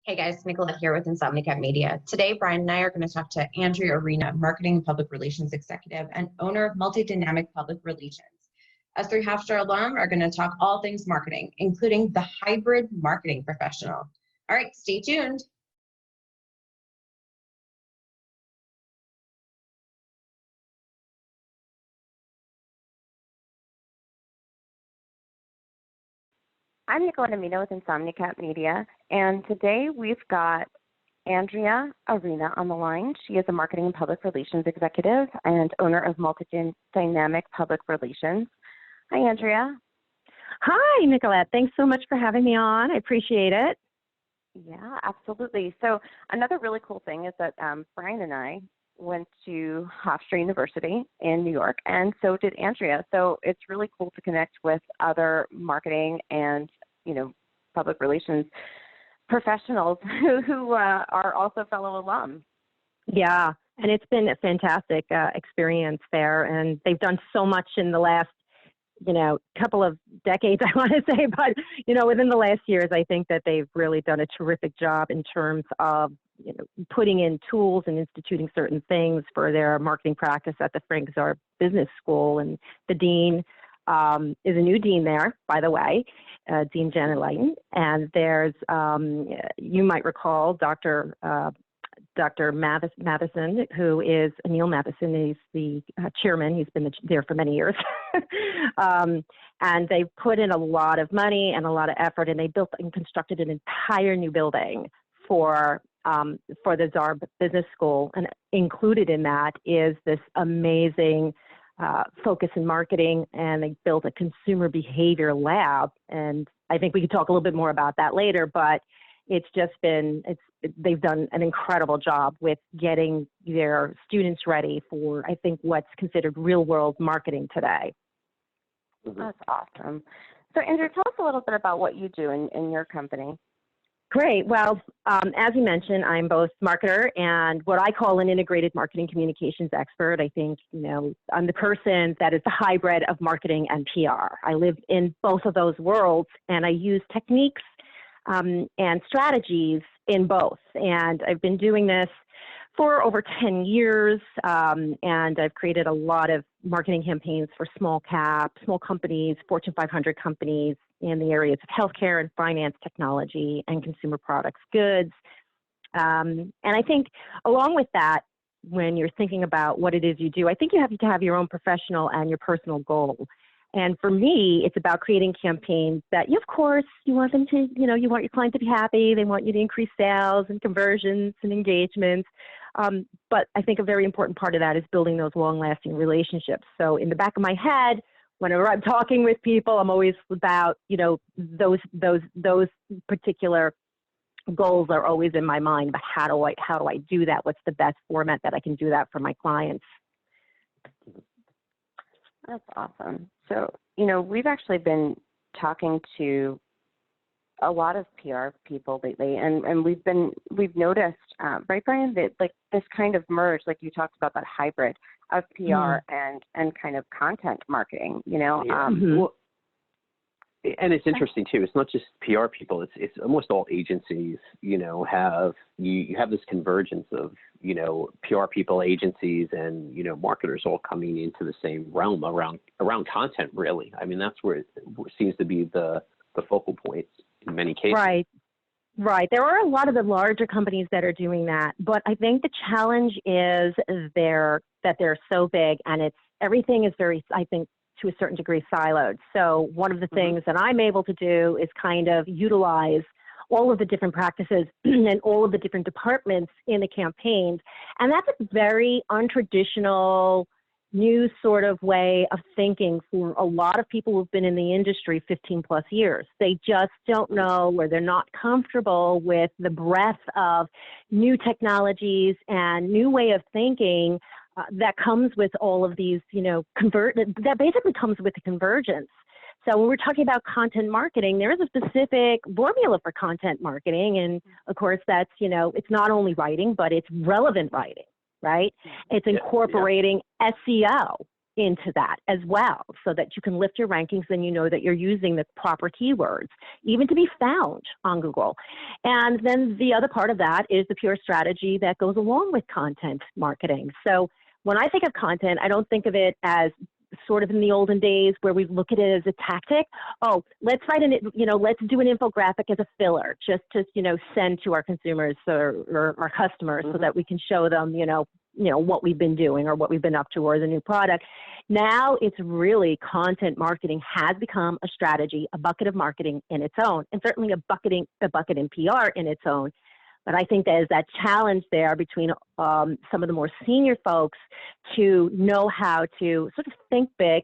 Hey guys, Nicolette here with Insomnicat Media. Today, Brian and I are going to talk to Andrea Arena, Marketing and Public Relations Executive and owner of Multidynamic Public Relations. Us three Hofstra alum are going to talk all things marketing, including the hybrid marketing professional. All right, stay tuned. I'm Nicolette Amino with Insomnicat Media, and today we've got Andrea Arena on the line. She is a Marketing and Public Relations Executive and owner of Multidynamic Public Relations. Hi, Andrea. Hi, Nicolette. Thanks so much for having me on. I appreciate it. Yeah, absolutely. So another really cool thing is that Brian and I went to Hofstra University in New York, and so did Andrea. So it's really cool to connect with other marketing and, public relations professionals who are also fellow alums. Yeah, and it's been a fantastic experience there, and they've done so much in the last, couple of decades, I want to say, but, within the last years, I think that they've really done a terrific job in terms of, putting in tools and instituting certain things for their marketing practice at the Frank Czar Business School. And the dean is a new dean there, by the way, Dean Janet Leighton. And there's, you might recall, Dr. Matheson, who is Neil Matheson. He's the chairman. He's been there for many years. And they've put in a lot of money and a lot of effort, and they built and constructed an entire new building for the Czar Business School. And included in that is this amazing focus in marketing, and they built a consumer behavior lab. And I think we could talk a little bit more about that later, but it's just been, they've done an incredible job with getting their students ready for, I think, what's considered real world marketing today. That's awesome. So Andrew, tell us a little bit about what you do in your company. Great. Well, as you mentioned, I'm both marketer and what I call an integrated marketing communications expert. I think, I'm the person that is the hybrid of marketing and PR. I live in both of those worlds, and I use techniques and strategies in both. And I've been doing this for over 10 years, and I've created a lot of marketing campaigns for small companies, Fortune 500 companies in the areas of healthcare and finance, technology, and consumer products goods. And I think along with that, when you're thinking about what it is you do, I think you have to have your own professional and your personal goal. And for me, it's about creating campaigns that, of course, you want them to, you want your client to be happy. They want you to increase sales and conversions and engagements. But I think a very important part of that is building those long-lasting relationships. So in the back of my head, whenever I'm talking with people, I'm always about, those particular goals are always in my mind. But how do I do that? What's the best format that I can do that for my clients? That's awesome. So, we've actually been talking to a lot of PR people lately, and we've noticed, right, Brian, that like this kind of merge, like you talked about, that hybrid of PR and kind of content marketing, Well, and it's interesting too. It's not just PR people. It's almost all agencies. You have this convergence of PR people, agencies, and marketers all coming into the same realm around content. Really, I mean that's where it seems to be the focal point in many cases. Right. There are a lot of the larger companies that are doing that, but I think the challenge is that they're so big, and everything is very, I think, to a certain degree, siloed. So one of the things that I'm able to do is kind of utilize all of the different practices and all of the different departments in the campaigns. And that's a very untraditional, new sort of way of thinking for a lot of people who've been in the industry 15 plus years. They just don't know, or they're not comfortable with the breadth of new technologies and new way of thinking that comes with all of these, that basically comes with the convergence. So when we're talking about content marketing, there is a specific formula for content marketing. And of course, that's, it's not only writing, but it's relevant writing, right? It's incorporating SEO, into that as well, so that you can lift your rankings and you know that you're using the proper keywords, even to be found on Google. And then the other part of that is the pure strategy that goes along with content marketing. So when I think of content, I don't think of it as sort of in the olden days where we look at it as a tactic. Oh, let's write let's do an infographic as a filler just to, send to our consumers or our customers so that we can show them, what we've been doing or what we've been up to or the new product. Now it's really content marketing has become a strategy, a bucket of marketing in its own, and certainly a bucket in PR in its own. But I think there's that challenge there between some of the more senior folks to know how to sort of think big,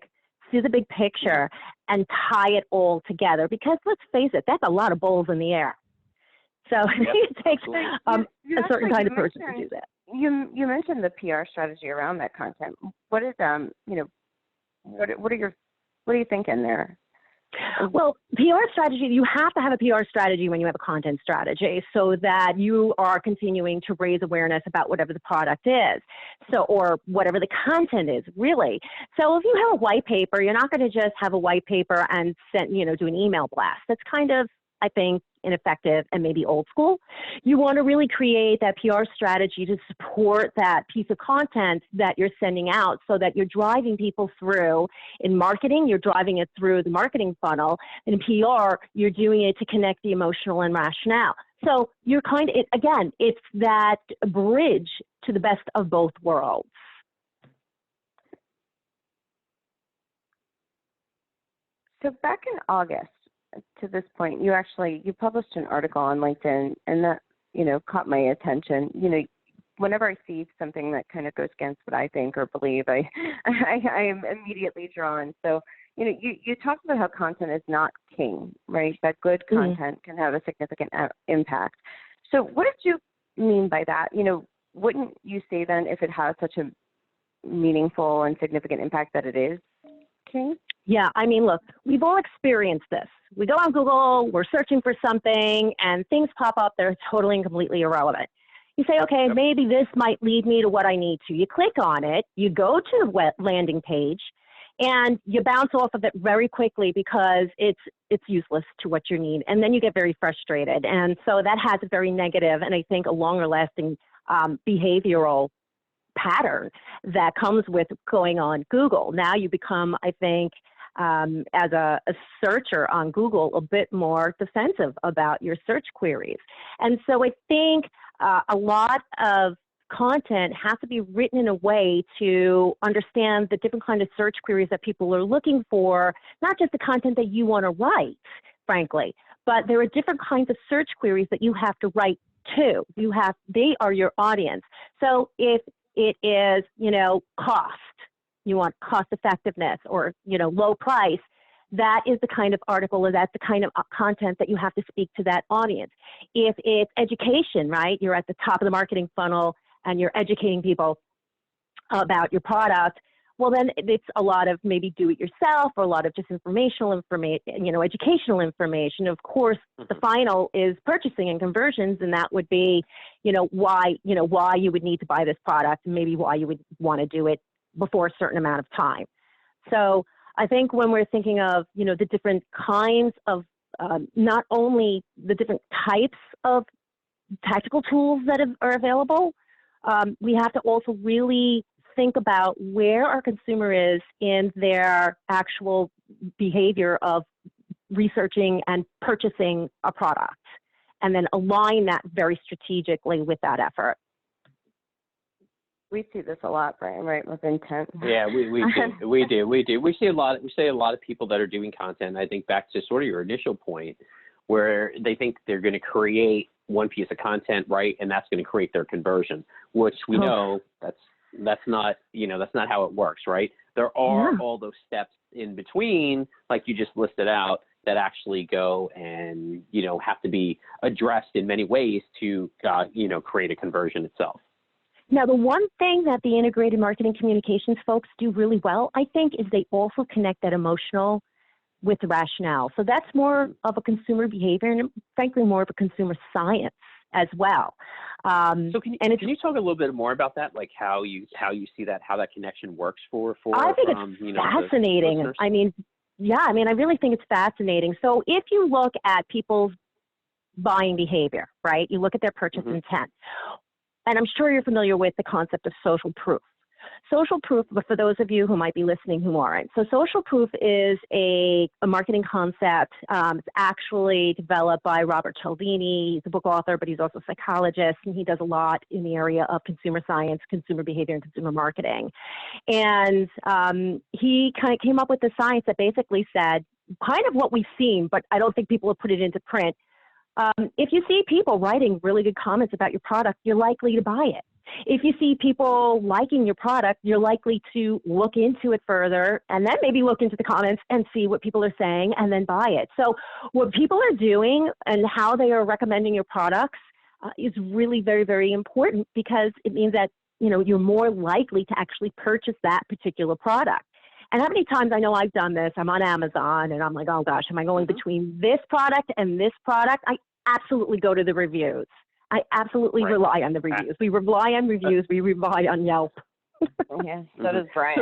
see the big picture, and tie it all together. Because let's face it, that's a lot of balls in the air. So it takes a certain kind of person to do that. You mentioned the PR strategy around that content. What is what are you thinking there? Well, PR strategy, you have to have a PR strategy when you have a content strategy so that you are continuing to raise awareness about whatever the product is, or whatever the content is, really. So if you have a white paper, you're not going to just have a white paper and do an email blast. That's kind of, I think, ineffective and maybe old school. You want to really create that PR strategy to support that piece of content that you're sending out so that you're driving people through. In marketing, you're driving it through the marketing funnel. In PR, you're doing it to connect the emotional and rationale. So you're it's that bridge to the best of both worlds. So back in August, to this point, you published an article on LinkedIn, and that, caught my attention. Whenever I see something that kind of goes against what I think or believe, I am immediately drawn. So, you talked about how content is not king, right? That good content can have a significant impact. So what did you mean by that? Wouldn't you say then if it has such a meaningful and significant impact that it is king? Yeah, look, we've all experienced this. We go on Google, we're searching for something, and things pop up that are totally and completely irrelevant. You say, okay, maybe this might lead me to what I need to. You click on it, you go to the landing page, and you bounce off of it very quickly because it's useless to what you need, and then you get very frustrated. And so that has a very negative and I think a longer lasting behavioral pattern that comes with going on Google. Now you become, I think, as a searcher on Google, a bit more defensive about your search queries. And so I think a lot of content has to be written in a way to understand the different kind of search queries that people are looking for, not just the content that you want to write, frankly, but there are different kinds of search queries that you have to write to. They are your audience. So if it is, cost, you want cost effectiveness or, low price, that is the kind of article or that's the kind of content that you have to speak to that audience. If it's education, right, you're at the top of the marketing funnel and you're educating people about your product, well, then it's a lot of maybe do it yourself or a lot of just educational information. Of course, the final is purchasing and conversions, and that would be, why you would need to buy this product and maybe why you would want to do it before a certain amount of time. So I think when we're thinking of, the different kinds of, not only the different types of tactical tools that are available, we have to also really think about where our consumer is in their actual behavior of researching and purchasing a product, and then align that very strategically with that effort. We see this a lot, Brian, right, with intent. Yeah, we do. We see a lot of people that are doing content. I think back to sort of your initial point where they think they're going to create one piece of content, right, and that's going to create their conversion, which we know that's not how it works, right? There are all those steps in between, like you just listed out, that actually go and, have to be addressed in many ways to, create a conversion itself. Now, the one thing that the integrated marketing communications folks do really well, I think, is they also connect that emotional with the rationale. So that's more of a consumer behavior and frankly more of a consumer science as well. So can you talk a little bit more about that, like how you see that, how that connection works for I think it's fascinating. I mean, I really think it's fascinating. So if you look at people's buying behavior, right? You look at their purchase intent, and I'm sure you're familiar with the concept of social proof. Social proof, but for those of you who might be listening who aren't. So social proof is a marketing concept. It's actually developed by Robert Cialdini. He's a book author, but he's also a psychologist, and he does a lot in the area of consumer science, consumer behavior, and consumer marketing. And he kind of came up with the science that basically said kind of what we've seen, but I don't think people have put it into print. If you see people writing really good comments about your product, you're likely to buy it. If you see people liking your product, you're likely to look into it further and then maybe look into the comments and see what people are saying and then buy it. So what people are doing and how they are recommending your products is really very, very important, because it means that, you're more likely to actually purchase that particular product. And how many times, I know I've done this, I'm on Amazon and I'm like, oh gosh, am I going between this product and this product? I absolutely go to the reviews. I absolutely rely on the reviews. We rely on reviews. We rely on Yelp. Yeah, so does Brian.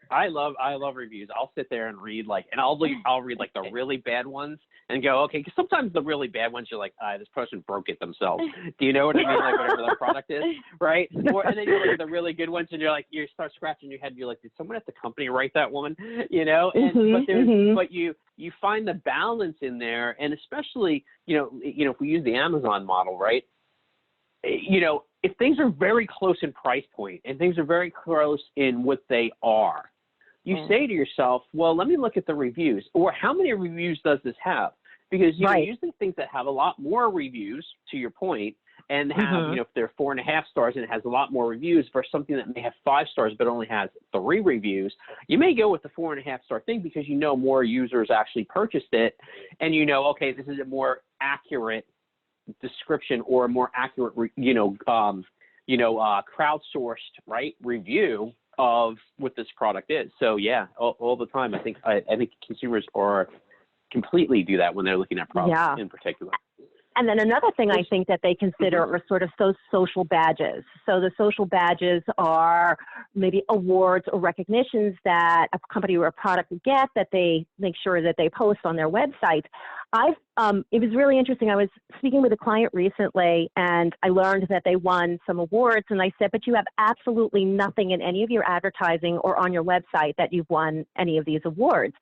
I love reviews. I'll sit there and read I'll read like the really bad ones and go, okay, because sometimes the really bad ones you're like, this person broke it themselves. Do you know what I mean? Like whatever the product is, right? And then you look at the really good ones and you're like, you start scratching your head. You're like, did someone at the company write that one? But you find the balance in there, and especially if we use the Amazon model, right? If things are very close in price point and things are very close in what they are, you say to yourself, well, let me look at the reviews, or how many reviews does this have? Because usually things that have a lot more reviews, to your point, and have, if they're 4.5 stars and it has a lot more reviews versus something that may have 5 stars but only has 3 reviews, you may go with the 4.5 star thing because more users actually purchased it, and okay, this is a more accurate description or a more accurate, crowdsourced, right, review of what this product is. So all the time, I think consumers are completely do that when they're looking at products in particular. And then another thing I think that they consider are sort of those social badges. So the social badges are maybe awards or recognitions that a company or a product would get that they make sure that they post on their website. It was really interesting. I was speaking with a client recently, and I learned that they won some awards. And I said, but you have absolutely nothing in any of your advertising or on your website that you've won any of these awards.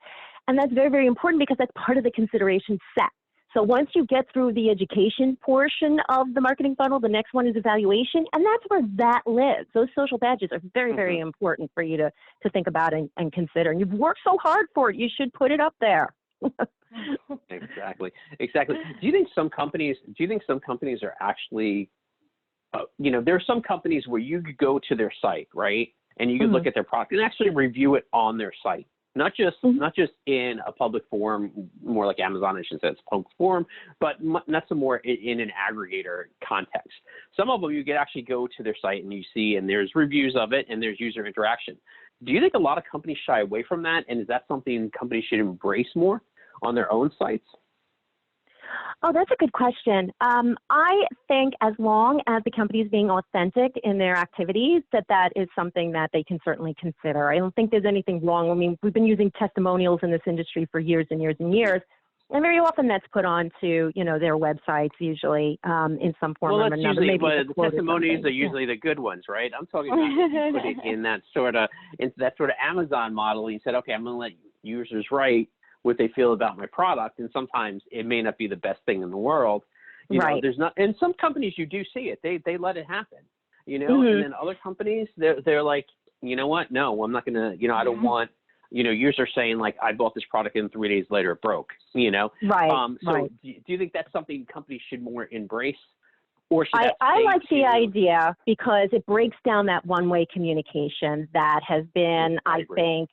And that's very, very important, because that's part of the consideration set. So once you get through the education portion of the marketing funnel, the next one is evaluation, and that's where that lives. Those social badges are very, very important for you to think about and consider. And you've worked so hard for it, you should put it up there. Exactly. Do you think some companies are actually, there are some companies where you could go to their site, right, and you could look at their product and actually review it on their site. Not just in a public forum, more like Amazon, I should say it's a public forum, but not some more in an aggregator context. Some of them you can actually go to their site and you see, and there's reviews of it and there's user interaction. Do you think a lot of companies shy away from that? And is that something companies should embrace more on their own sites? Oh, that's a good question. I think as long as the company is being authentic in their activities, that is something that they can certainly consider. I don't think there's anything wrong. I mean, we've been using testimonials in this industry for years and years and years. And very often that's put onto, their websites, usually in some form or another. The testimonies are usually the good ones, right? I'm talking about if you put it in that sort of Amazon model. You said, okay, I'm going to let users write what they feel about my product, and sometimes it may not be the best thing in the world. You know, there's not, and some companies you do see it. They let it happen. And then other companies they're like, you know what? No, I'm not gonna. I don't want. Users saying like, I bought this product and 3 days later it broke. So do you think that's something companies should more embrace? Or should I like the idea because it breaks down that one-way communication that has been, I think,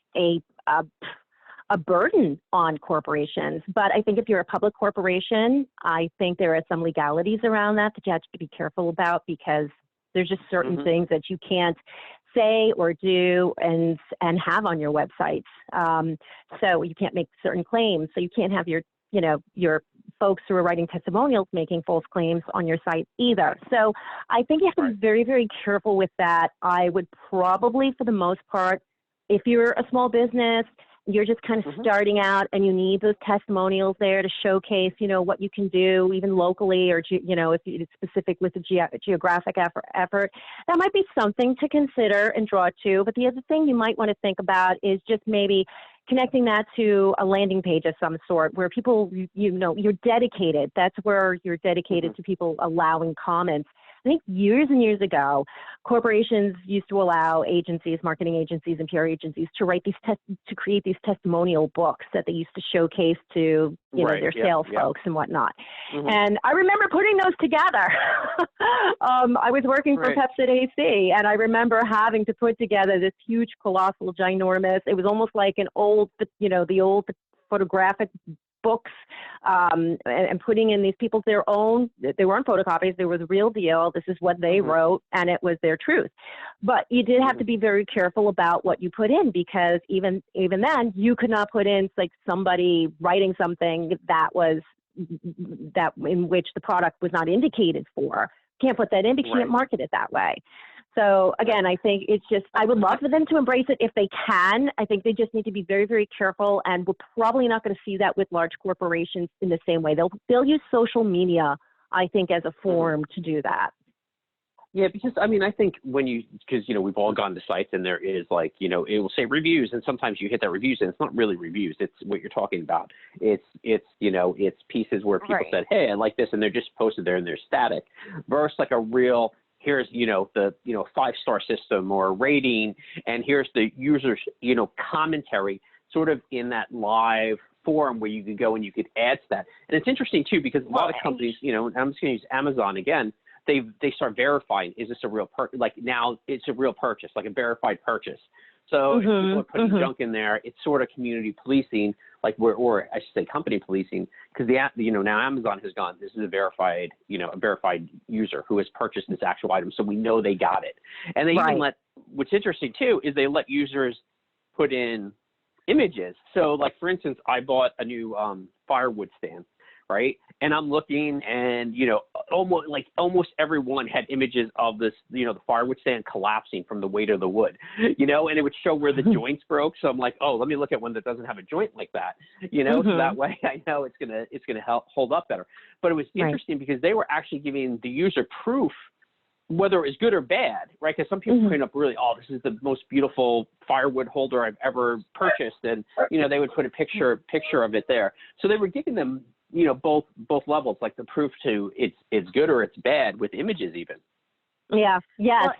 a burden on corporations. But I think if you're a public corporation, I think there are some legalities around that you have to be careful about, because there's just certain things that you can't say or do and have on your websites. So you can't make certain claims. So you can't have your folks who are writing testimonials making false claims on your site either. So I think you have to be very, very careful with that. I would probably, for the most part, if you're a small business, you're just kind of starting out and you need those testimonials there to showcase, what you can do even locally, or, if it's specific with the geographic effort, that might be something to consider and draw to. But the other thing you might want to think about is just maybe connecting that to a landing page of some sort where people, you're dedicated. That's where you're dedicated to people allowing comments. I think years and years ago, corporations used to allow agencies, marketing agencies and PR agencies to write to create these testimonial books that they used to showcase to, their sales folks and whatnot. And I remember putting those together. I was working for Pepsi AC, and I remember having to put together this huge, colossal, ginormous, it was almost like an old, the old photographic books, and putting in these people's their own, they weren't photocopies, they were the real deal. This is what they wrote, and it was their truth. But you did have to be very careful about what you put in, because even then, you could not put in like somebody writing something that in which the product was not indicated for. Can't put that in because you can't market it that way. So again, I think it's just, I would love for them to embrace it if they can. I think they just need to be very, very careful, and we're probably not going to see that with large corporations in the same way. They'll use social media, I think, as a form to do that. Yeah, because I think because we've all gone to sites and there is it will say reviews, and sometimes you hit that reviews and it's not really reviews. It's what you're talking about. It's pieces where people said, hey, I like this, and they're just posted there and they're static, versus like a real, here's, the 5-star system or rating, and here's the user's, commentary sort of in that live forum where you could go and you could add to that. And it's interesting too, because a lot of companies, and I'm just going to use Amazon again, they start verifying, is this a real now it's a real purchase, like a verified purchase. So if people are putting junk in there, it's sort of community policing, or I should say company policing, because now Amazon has gone, this is a verified user who has purchased this actual item, so we know they got it. And they even what's interesting too is they let users put in images. So like, for instance, I bought a new firewood stand, right? And I'm looking, and almost everyone had images of this, the firewood stand collapsing from the weight of the wood, and it would show where the joints broke. So I'm like, oh, let me look at one that doesn't have a joint like that, so that way I know it's gonna help hold up better. But it was interesting because they were actually giving the user proof whether it was good or bad, right? Because some people put up really, this is the most beautiful firewood holder I've ever purchased, and they would put a picture of it there. So they were giving them both levels, like the proof to it's good or it's bad, with images even. Yeah, yes. Well,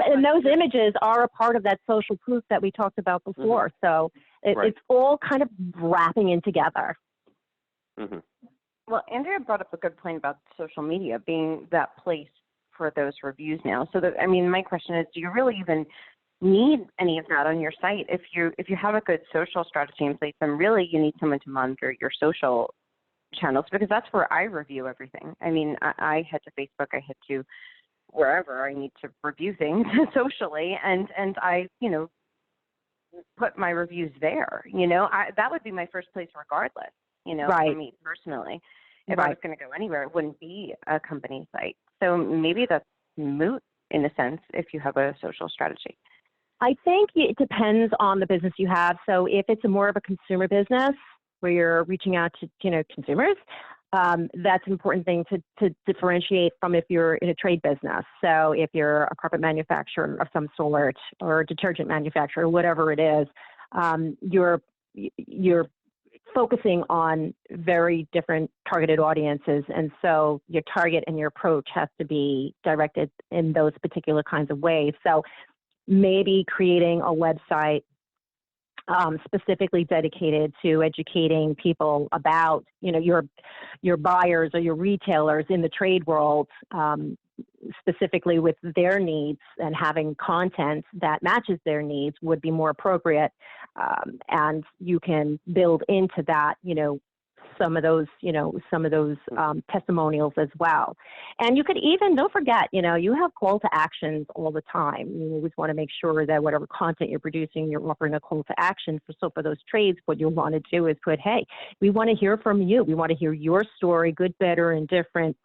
and those images are a part of that social proof that we talked about before. So it's all kind of wrapping in together. Well, Andrea brought up a good point about social media being that place for those reviews now. So my question is, do you really even need any of that on your site? If you have a good social strategy in place, then really you need someone to monitor your social channels, because that's where I review everything. I head to Facebook, I head to wherever I need to review things socially, and I put my reviews there. That would be my first place regardless. For me personally, if I was going to go anywhere, it wouldn't be a company site. So maybe that's moot in a sense if you have a social strategy. I think it depends on the business you have. So if it's more of a consumer business where you're reaching out to consumers, that's an important thing to differentiate from if you're in a trade business. So if you're a carpet manufacturer of some sort, or a detergent manufacturer, whatever it is, you're focusing on very different targeted audiences, and so your target and your approach has to be directed in those particular kinds of ways. So maybe creating a website specifically dedicated to educating people about, your buyers or your retailers in the trade world, specifically with their needs, and having content that matches their needs would be more appropriate. And you can build into that, some of those, testimonials as well. And you could even, don't forget, you have call to actions all the time. You always want to make sure that whatever content you're producing, you're offering a call to action. For those trades, what you'll want to do is put, hey, we want to hear from you. We want to hear your story, good, better, and different.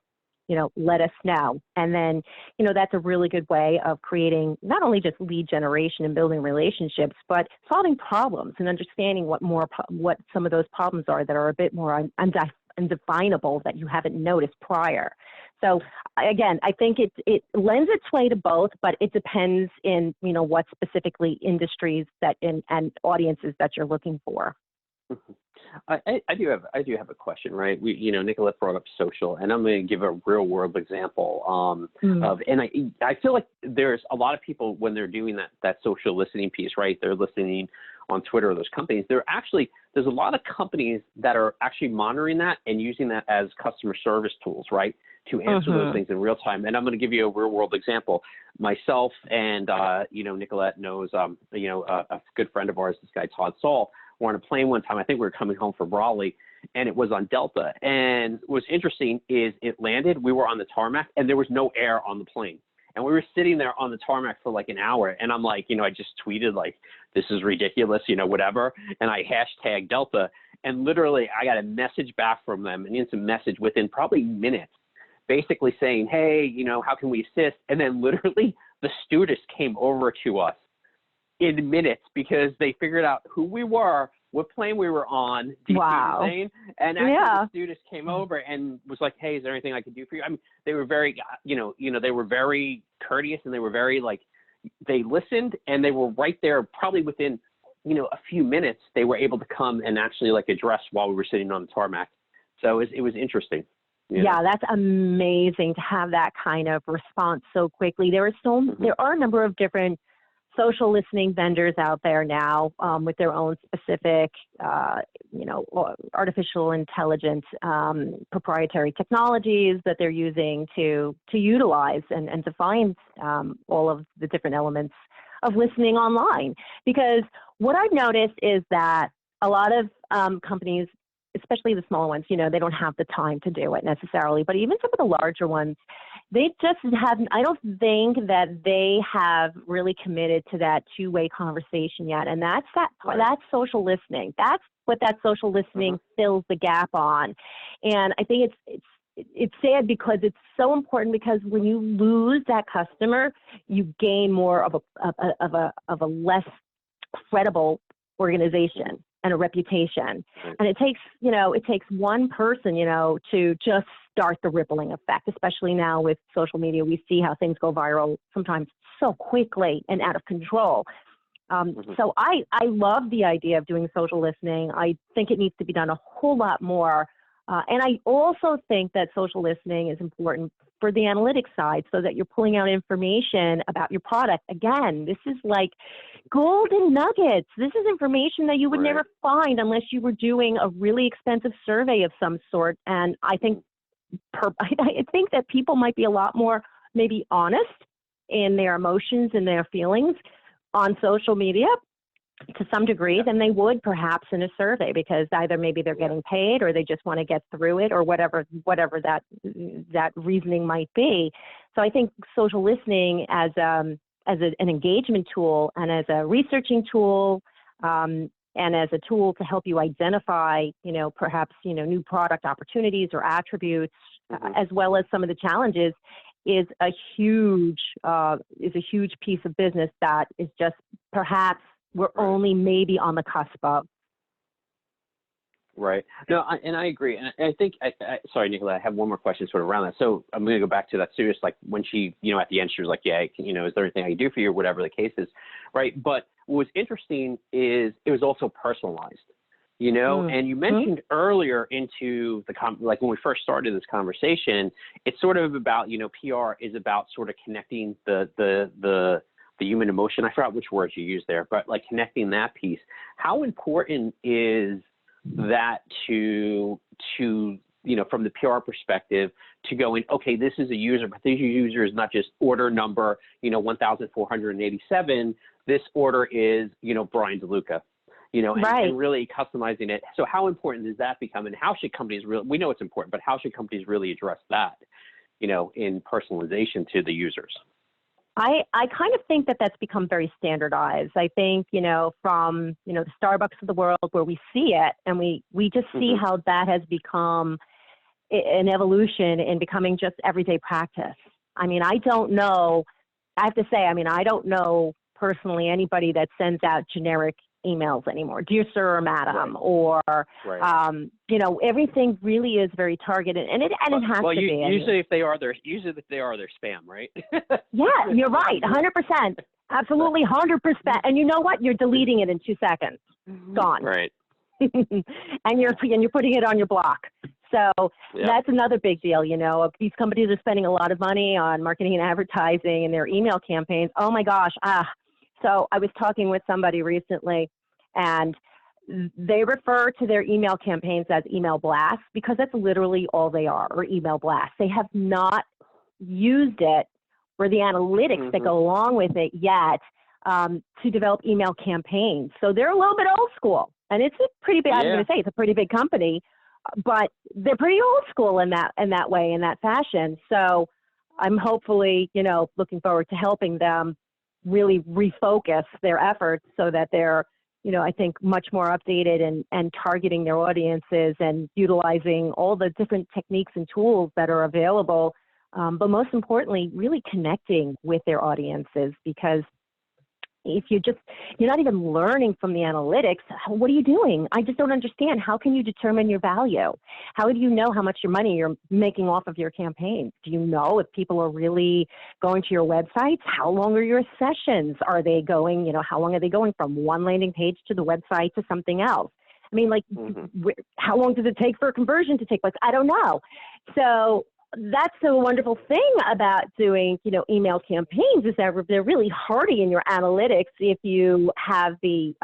Let us know. And then, that's a really good way of creating not only just lead generation and building relationships, but solving problems and understanding what some of those problems are that are a bit more undefinable that you haven't noticed prior. So again, I think it lends its way to both, but it depends in, what specifically industries and audiences that you're looking for. I do have a question, right? Nicolette brought up social, and I'm going to give a real world example of, and I feel like there's a lot of people when they're doing that social listening piece, right? They're listening on Twitter, those companies. There's a lot of companies that are actually monitoring that and using that as customer service tools, right? To answer those things in real time. And I'm going to give you a real world example. Myself and, Nicolette knows, a good friend of ours, this guy, Todd Saul. We're on a plane one time. I think we were coming home from Raleigh, and it was on Delta. And what's interesting is it landed. We were on the tarmac, and there was no air on the plane. And we were sitting there on the tarmac for like an hour. And I'm like, I just tweeted like, this is ridiculous, whatever. And I hashtagged Delta. And literally, I got a message back from them, an instant message within probably minutes, basically saying, hey, how can we assist? And then literally the stewardess came over to us in minutes because they figured out who we were, what plane we were on. Do you see what I'm saying? And actually the stewardess came over and was like, hey, is there anything I can do for you? I mean, they were very, they were very courteous, and they were very they listened, and they were right there probably within, a few minutes. They were able to come and actually address while we were sitting on the tarmac. So it was interesting. Yeah, that's amazing to have that kind of response so quickly. There are a number of different social listening vendors out there now with their own specific, artificial intelligence, proprietary technologies that they're using to utilize and to find all of the different elements of listening online. Because what I've noticed is that a lot of companies, especially the smaller ones, they don't have the time to do it necessarily, but even some of the larger ones, they just haven't, I don't think that they have really committed to that two-way conversation yet. And that's social listening. That's what that social listening fills the gap on. And I think it's sad because it's so important, because when you lose that customer, you gain more of a less credible organization and a reputation. And it takes one person, to just start the rippling effect, especially now with social media. We see how things go viral sometimes so quickly and out of control. So I love the idea of doing social listening. I think it needs to be done a whole lot more. And I also think that social listening is important for the analytics side, so that you're pulling out information about your product. Again, this is like golden nuggets. This is information that you would never find unless you were doing a really expensive survey of some sort. And I think that people might be a lot more maybe honest in their emotions and their feelings on social media to some degree than they would perhaps in a survey, because either maybe they're getting paid or they just want to get through it, or whatever that reasoning might be. So I think social listening as an engagement tool and as a researching tool, and as a tool to help you identify, perhaps, new product opportunities or attributes, as well as some of the challenges, is a huge piece of business that is just perhaps we're only maybe on the cusp of. Right. No, I agree. And I think, sorry, Nicolette, I have one more question sort of around that. So I'm going to go back to that serious, like when she, at the end, she was like, yeah, is there anything I can do for you, or whatever the case is, right? But what was interesting is it was also personalized, and you mentioned earlier into like when we first started this conversation, it's sort of about, PR is about sort of connecting the human emotion. I forgot which words you used there, but like connecting that piece. How important is that to from the PR perspective, to go in, okay, this is a user, but this user is not just order number, 1,487. This order is, Brian DeLuca. and really customizing it. So how important does that become, and how should companies really, we know it's important, but how should companies really address that, in personalization to the users? I kind of think that that's become very standardized. I think, from, the Starbucks of the world where we see it and we just see how that has become an evolution in becoming just everyday practice. I mean, I don't know, I have to say, I don't know personally anybody that sends out generic emails anymore, dear sir or madam, or, everything really is very targeted, and it has to be. Usually if they are, they're spam, right? Yeah, you're right, 100%, absolutely 100%. And you know what? You're deleting it in 2 seconds, gone. Right. and you're putting it on your block. So that's another big deal. These companies are spending a lot of money on marketing and advertising and their email campaigns. Oh my gosh. So I was talking with somebody recently, and they refer to their email campaigns as email blasts because that's literally all they are, or email blasts. They have not used it or the analytics that go along with it yet to develop email campaigns. So they're a little bit old school, and it's a pretty big, I'm going to say it's a pretty big company, but they're pretty old school in that way, in that fashion. So I'm hopefully, looking forward to helping them really refocus their efforts so that they're, I think much more updated and targeting their audiences and utilizing all the different techniques and tools that are available. But most importantly, really connecting with their audiences, because if you're not even learning from the analytics, what are you doing? I just don't understand. How can you determine your value? How do you know how much money you're making off of your campaigns? Do you know if people are really going to your websites? How long are your sessions? Are they going, how long are they going from one landing page to the website to something else? I mean, how long does it take for a conversion to take place? I don't know. So that's the wonderful thing about doing, email campaigns, is that they're really hardy in your analytics if you have the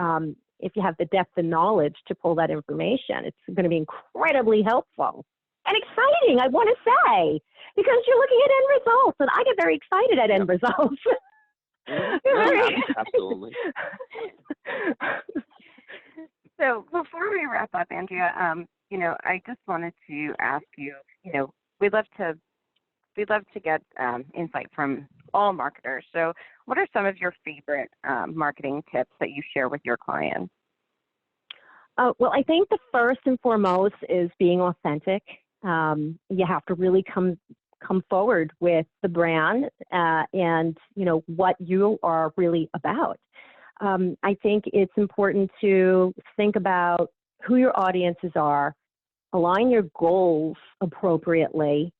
depth and knowledge to pull that information. It's going to be incredibly helpful and exciting, I want to say, because you're looking at end results, and I get very excited at end results. Absolutely. So before we wrap up, Andrea, I just wanted to ask you, we'd love to get insight from all marketers. So what are some of your favorite marketing tips that you share with your clients? Well, I think the first and foremost is being authentic. You have to really come forward with the brand and what you are really about. I think it's important to think about who your audiences are, align your goals appropriately,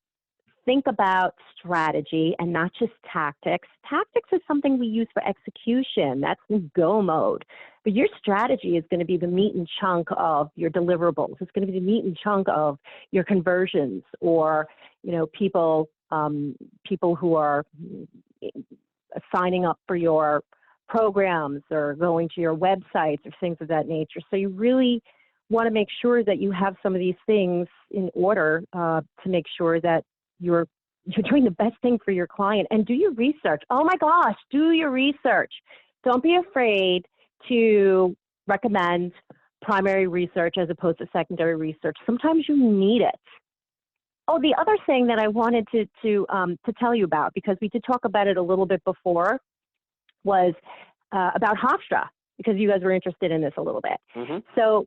think about strategy and not just tactics. Tactics is something we use for execution. That's in go mode. But your strategy is going to be the meat and chunk of your deliverables. It's going to be the meat and chunk of your conversions, or, people who are signing up for your programs or going to your websites or things of that nature. So you really want to make sure that you have some of these things in order to make sure that you're doing the best thing for your client. And do your research. Oh my gosh, do your research. Don't be afraid to recommend primary research as opposed to secondary research. Sometimes you need it. Oh, the other thing that I wanted to tell you about, because we did talk about it a little bit before, was about Hofstra, because you guys were interested in this a little bit. So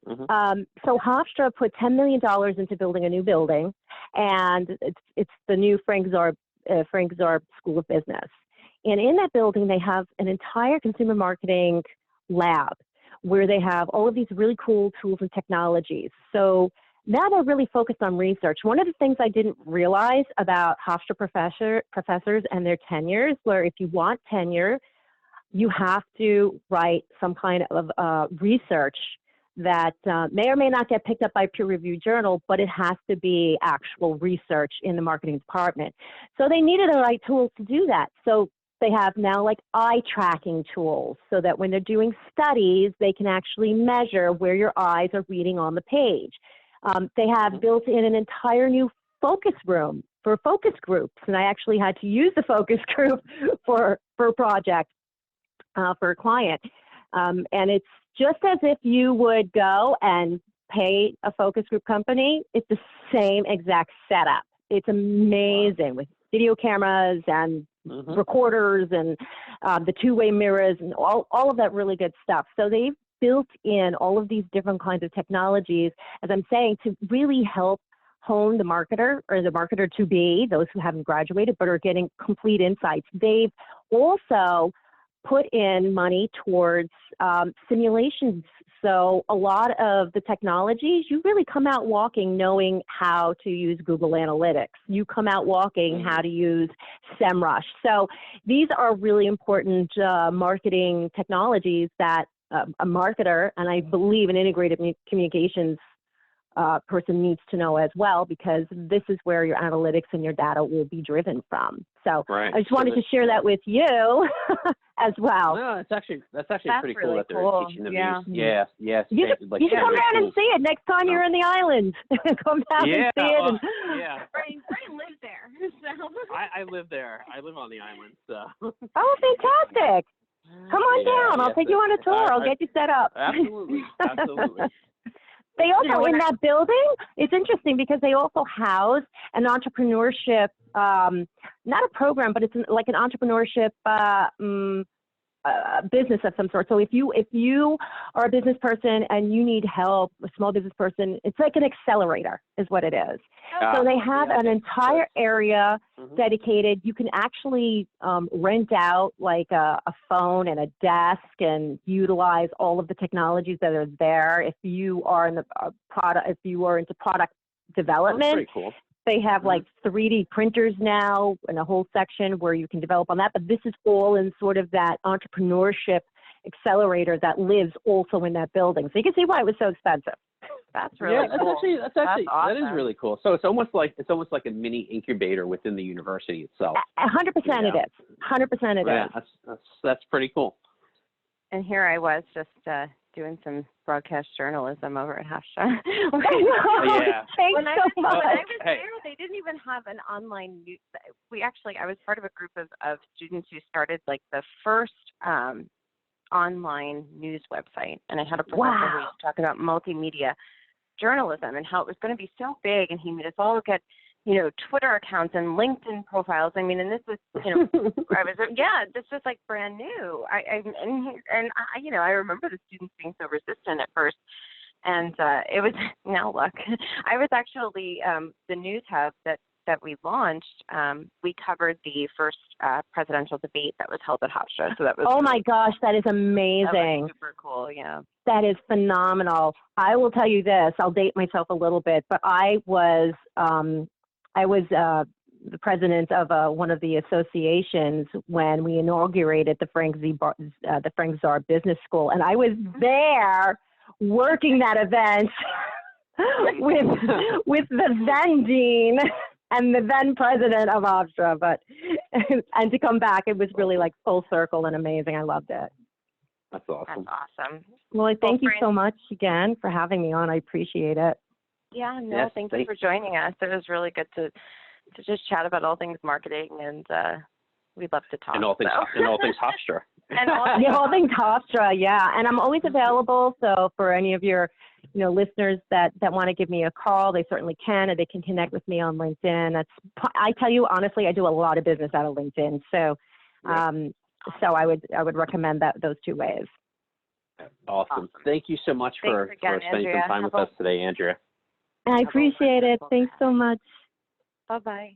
Hofstra put $10 million into building a new building, and it's the new Frank Czar School of Business. And in that building, they have an entire consumer marketing lab where they have all of these really cool tools and technologies. So now they're really focused on research. One of the things I didn't realize about Hofstra professors and their tenures, where if you want tenure, you have to write some kind of research that may or may not get picked up by a peer-reviewed journal, but it has to be actual research in the marketing department. So they needed the right tools to do that. So they have now like eye tracking tools, so that when they're doing studies, they can actually measure where your eyes are reading on the page. They have built in an entire new focus room for focus groups, and I actually had to use the focus group for a project. For a client. And it's just as if you would go and pay a focus group company. It's the same exact setup. It's amazing with video cameras and recorders and the two-way mirrors and all of that really good stuff. So they've built in all of these different kinds of technologies, as I'm saying, to really help hone the marketer or the marketer to be, those who haven't graduated but are getting complete insights. They've also put in money towards simulations. So a lot of the technologies, you really come out walking knowing how to use Google Analytics. You come out walking how to use SEMrush. So these are really important marketing technologies that a marketer, and I believe an integrated communications person needs to know as well, because this is where your analytics and your data will be driven from. So I just wanted to share that with you as well. No, that's pretty cool really that they're cool. teaching them. Yeah. Yes. You should come down and see it next time you're in the islands. Come down and see it. Brian lives there. So. I live there. I live on the island. So. Oh, fantastic. Come on down. I'll take you on a tour. I'll get you set up. Absolutely. They also, in that building, it's interesting because they also house an entrepreneurship, not a program, but it's like an entrepreneurship business of some sort. So if you are a business person and you need help, a small business person, it's like an accelerator is what it is. So they have an entire area dedicated. You can actually rent out like a phone and a desk and utilize all of the technologies that are there. If you are in the if you are into product development, That's pretty cool. They have like 3D printers now and a whole section where you can develop on that. But this is all in sort of that entrepreneurship accelerator that lives also in that building. So you can see why it was so expensive. That's really cool. That's actually awesome. That is really cool. So it's almost like a mini incubator within the university itself. 100% it is. 100% it is. That's pretty cool. And here I was just doing some broadcast journalism over at Hofstra. Thanks when I so was much. there, they didn't even have an online news. I was part of a group of students who started like the first online news website, and I had a professor who was talking about multimedia journalism and how it was going to be so big, and he made us all look at Twitter accounts and LinkedIn profiles. I mean, and this was, this was like brand new. I remember the students being so resistant at first, and it was now look. I was actually the news hub that we launched. We covered the first presidential debate that was held at Hofstra. So that was my gosh, that is amazing. That was super cool. Yeah, that is phenomenal. I will tell you this. I'll date myself a little bit, but I was the president of one of the associations when we inaugurated the Frank Czar Business School, and I was there working that event with the then dean and the then president of Hofstra. But and to come back, it was really like full circle and amazing. I loved it. That's awesome. That's awesome. Well, thank you so much again for having me on. I appreciate it. Yeah, no, thank you for joining us. It was really good to just chat about all things marketing, and we'd love to talk. And all things Hofstra. all things Hofstra, yeah. And I'm always available. So for any of your, listeners that want to give me a call, they certainly can, or they can connect with me on LinkedIn. I tell you honestly, I do a lot of business out of LinkedIn. So, so I would recommend those two ways. Awesome. Thank you so much for spending some time with us today, Andrea. I appreciate it. Thanks so much. Bye-bye.